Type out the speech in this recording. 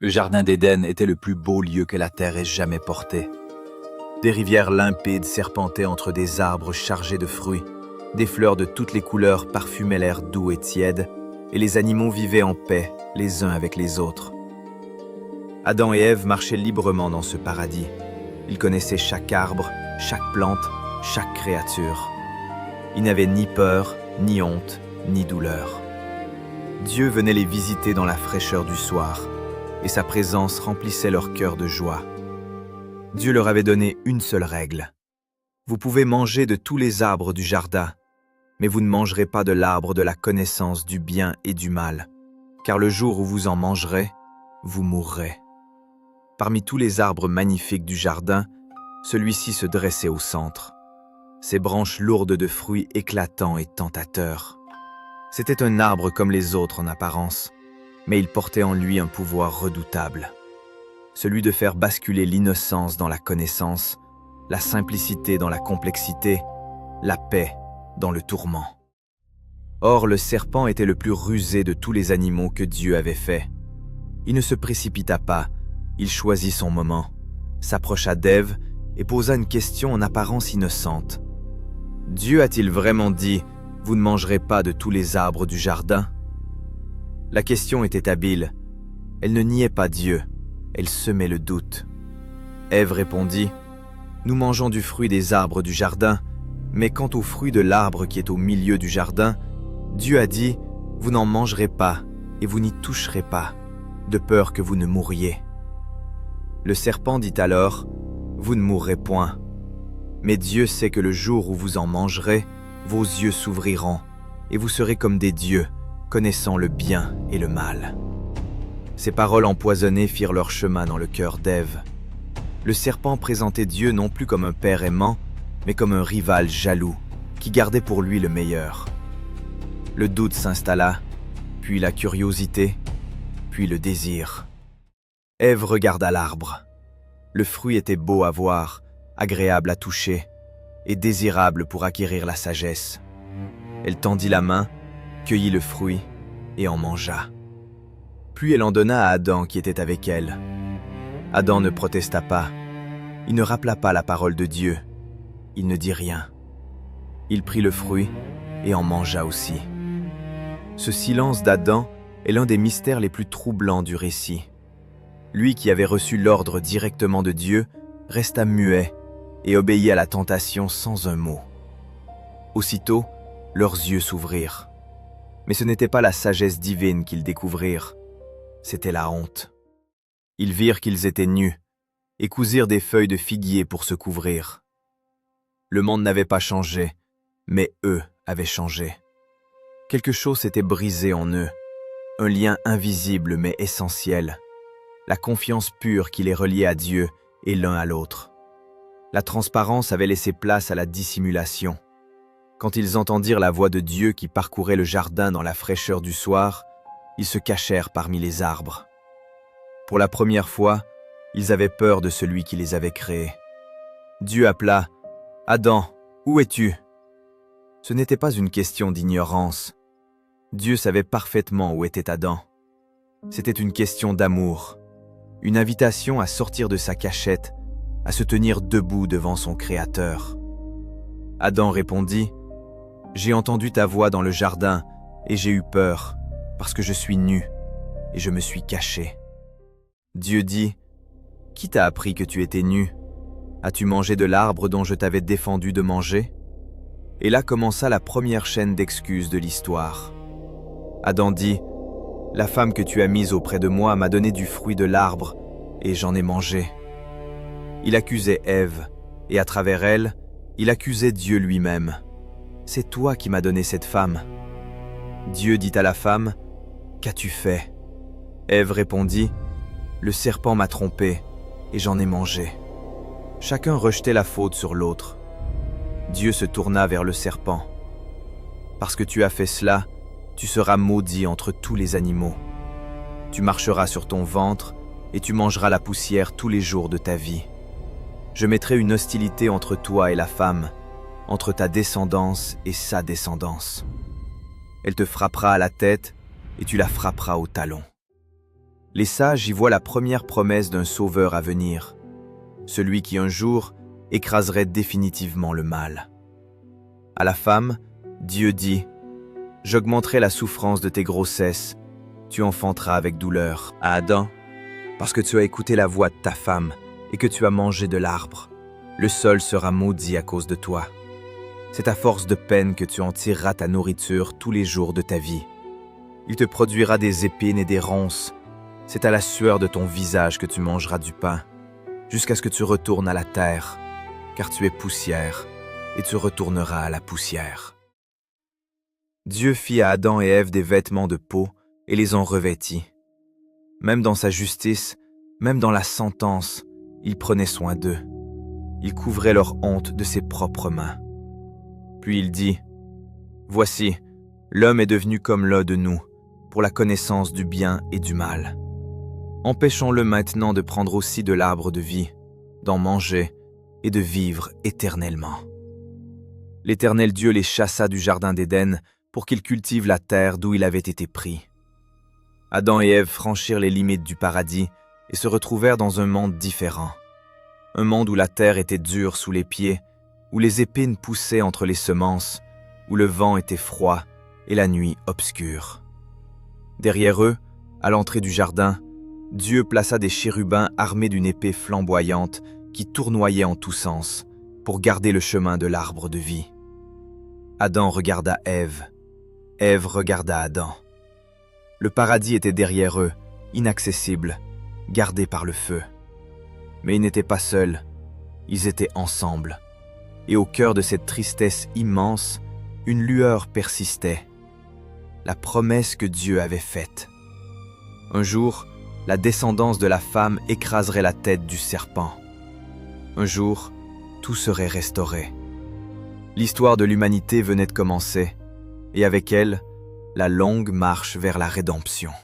Le jardin d'Éden était le plus beau lieu que la terre ait jamais porté. Des rivières limpides serpentaient entre des arbres chargés de fruits. Des fleurs de toutes les couleurs parfumaient l'air doux et tiède, et les animaux vivaient en paix les uns avec les autres. Adam et Ève marchaient librement dans ce paradis. Ils connaissaient chaque arbre, chaque plante, chaque créature. Ils n'avaient ni peur, ni honte, ni douleur. Dieu venait les visiter dans la fraîcheur du soir, et sa présence remplissait leur cœur de joie. Dieu leur avait donné une seule règle. Vous pouvez manger de tous les arbres du jardin, mais vous ne mangerez pas de l'arbre de la connaissance du bien et du mal, car le jour où vous en mangerez, vous mourrez. Parmi tous les arbres magnifiques du jardin, celui-ci se dressait au centre. Ses branches lourdes de fruits éclatants et tentateurs. C'était un arbre comme les autres en apparence, mais il portait en lui un pouvoir redoutable. Celui de faire basculer l'innocence dans la connaissance, la simplicité dans la complexité, la paix dans le tourment. Or, le serpent était le plus rusé de tous les animaux que Dieu avait faits. Il ne se précipita pas, il choisit son moment, s'approcha d'Ève et posa une question en apparence innocente. Dieu a-t-il vraiment dit « Vous ne mangerez pas de tous les arbres du jardin ?» La question était habile. Elle ne niait pas Dieu, elle semait le doute. Ève répondit « Nous mangeons du fruit des arbres du jardin, mais quant au fruit de l'arbre qui est au milieu du jardin, Dieu a dit « Vous n'en mangerez pas et vous n'y toucherez pas, de peur que vous ne mouriez. » Le serpent dit alors « Vous ne mourrez point. Mais Dieu sait que le jour où vous en mangerez, vos yeux s'ouvriront, et vous serez comme des dieux, connaissant le bien et le mal. » Ces paroles empoisonnées firent leur chemin dans le cœur d'Ève. Le serpent présentait Dieu non plus comme un père aimant, mais comme un rival jaloux, qui gardait pour lui le meilleur. Le doute s'installa, puis la curiosité, puis le désir. Ève regarda l'arbre. Le fruit était beau à voir, agréable à toucher, et désirable pour acquérir la sagesse. Elle tendit la main, cueillit le fruit, et en mangea. Puis elle en donna à Adam qui était avec elle. Adam ne protesta pas. Il ne rappela pas la parole de Dieu. Il ne dit rien. Il prit le fruit et en mangea aussi. Ce silence d'Adam est l'un des mystères les plus troublants du récit. Lui qui avait reçu l'ordre directement de Dieu resta muet et obéit à la tentation sans un mot. Aussitôt, leurs yeux s'ouvrirent. Mais ce n'était pas la sagesse divine qu'ils découvrirent, c'était la honte. Ils virent qu'ils étaient nus et cousirent des feuilles de figuier pour se couvrir. Le monde n'avait pas changé, mais eux avaient changé. Quelque chose s'était brisé en eux, un lien invisible mais essentiel, la confiance pure qui les reliait à Dieu et l'un à l'autre. La transparence avait laissé place à la dissimulation. Quand ils entendirent la voix de Dieu qui parcourait le jardin dans la fraîcheur du soir, ils se cachèrent parmi les arbres. Pour la première fois, ils avaient peur de celui qui les avait créés. Dieu appela « Adam, où es-tu » Ce n'était pas une question d'ignorance. Dieu savait parfaitement où était Adam. C'était une question d'amour, une invitation à sortir de sa cachette, à se tenir debout devant son Créateur. Adam répondit « J'ai entendu ta voix dans le jardin et j'ai eu peur, parce que je suis nu et je me suis caché. » Dieu dit « Qui t'a appris que tu étais nu ? As-tu mangé de l'arbre dont je t'avais défendu de manger ?» Et là commença la première chaîne d'excuses de l'histoire. Adam dit « La femme que tu as mise auprès de moi m'a donné du fruit de l'arbre et j'en ai mangé. » Il accusait Ève et à travers elle, il accusait Dieu lui-même. « C'est toi qui m'as donné cette femme. » Dieu dit à la femme « Qu'as-tu fait ?» Ève répondit « Le serpent m'a trompé et j'en ai mangé. » Chacun rejetait la faute sur l'autre. Dieu se tourna vers le serpent. « Parce que tu as fait cela, tu seras maudit entre tous les animaux. Tu marcheras sur ton ventre et tu mangeras la poussière tous les jours de ta vie. Je mettrai une hostilité entre toi et la femme, entre ta descendance et sa descendance. Elle te frappera à la tête et tu la frapperas au talon. » Les sages y voient la première promesse d'un sauveur à venir, celui qui un jour écraserait définitivement le mal. À la femme, Dieu dit « J'augmenterai la souffrance de tes grossesses, tu enfanteras avec douleur. » À Adam, parce que tu as écouté la voix de ta femme et que tu as mangé de l'arbre, le sol sera maudit à cause de toi. C'est à force de peine que tu en tireras ta nourriture tous les jours de ta vie. Il te produira des épines et des ronces. C'est à la sueur de ton visage que tu mangeras du pain, jusqu'à ce que tu retournes à la terre, car tu es poussière, et tu retourneras à la poussière. Dieu fit à Adam et Ève des vêtements de peau et les en revêtit. Même dans sa justice, même dans la sentence, il prenait soin d'eux. Il couvrait leur honte de ses propres mains. Puis il dit « Voici, l'homme est devenu comme l'un de nous, pour la connaissance du bien et du mal. Empêchons-le maintenant de prendre aussi de l'arbre de vie, d'en manger et de vivre éternellement. » L'Éternel Dieu les chassa du jardin d'Éden pour qu'ils cultivent la terre d'où il avait été pris. Adam et Ève franchirent les limites du paradis et se retrouvèrent dans un monde différent. Un monde où la terre était dure sous les pieds, où les épines poussaient entre les semences, où le vent était froid et la nuit obscure. Derrière eux, à l'entrée du jardin, Dieu plaça des chérubins armés d'une épée flamboyante qui tournoyait en tous sens pour garder le chemin de l'arbre de vie. Adam regarda Ève, Ève regarda Adam. Le paradis était derrière eux, inaccessible, gardé par le feu. Mais ils n'étaient pas seuls, ils étaient ensemble. Et au cœur de cette tristesse immense, une lueur persistait. La promesse que Dieu avait faite. Un jour, la descendance de la femme écraserait la tête du serpent. Un jour, tout serait restauré. L'histoire de l'humanité venait de commencer, et avec elle, la longue marche vers la rédemption.